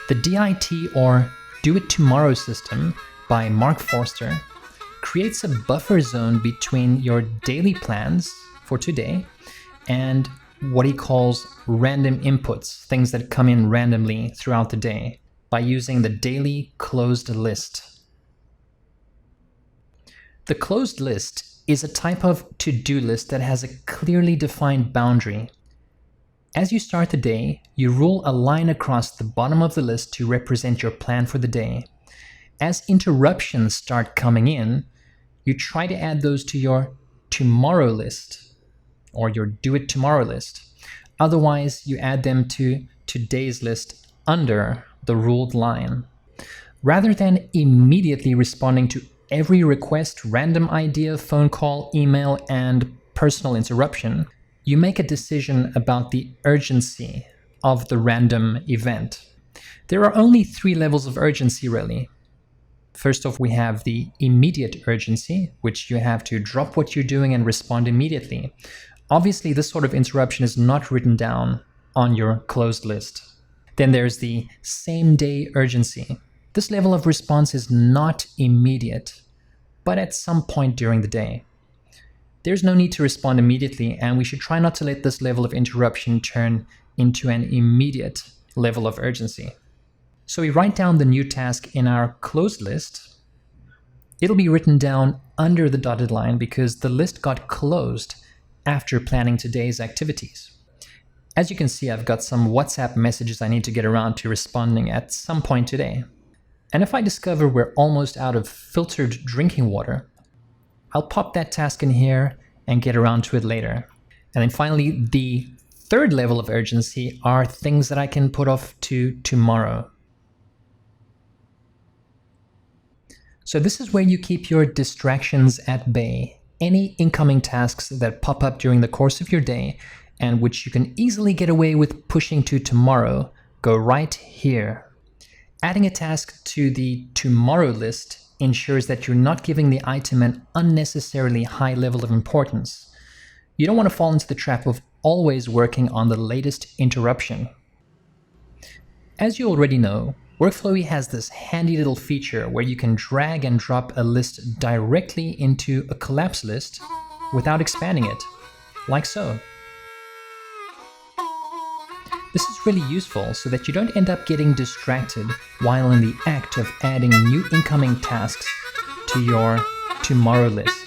The DIT, or Do It Tomorrow system by Mark Forster, creates a buffer zone between your daily plans for today and what he calls random inputs, things that come in randomly throughout the day, by using the daily closed list. The closed list is a type of to-do list that has a clearly defined boundary. As you start the day, you rule a line across the bottom of the list to represent your plan for the day. As interruptions start coming in, you try to add those to your tomorrow list or your do it tomorrow list. Otherwise, you add them to today's list under the ruled line. Rather than immediately responding to every request, random idea, phone call, email, and personal interruption, you make a decision about the urgency of the random event. There are only 3 levels of urgency, really. First off, we have the immediate urgency, which you have to drop what you're doing and respond immediately. Obviously, this sort of interruption is not written down on your closed list. Then there's the same-day urgency. This level of response is not immediate, but at some point during the day. There's no need to respond immediately, and we should try not to let this level of interruption turn into an immediate level of urgency. So we write down the new task in our closed list. It'll be written down under the dotted line because the list got closed after planning today's activities. As you can see, I've got some WhatsApp messages I need to get around to responding at some point today. And if I discover we're almost out of filtered drinking water, I'll pop that task in here and get around to it later. And then finally, the third level of urgency are things that I can put off to tomorrow. So this is where you keep your distractions at bay. Any incoming tasks that pop up during the course of your day and which you can easily get away with pushing to tomorrow go right here. Adding a task to the tomorrow list ensures that you're not giving the item an unnecessarily high level of importance. You don't want to fall into the trap of always working on the latest interruption. As you already know, Workflowy has this handy little feature where you can drag and drop a list directly into a collapse list without expanding it, like so. This is really useful so that you don't end up getting distracted while in the act of adding new incoming tasks to your tomorrow list.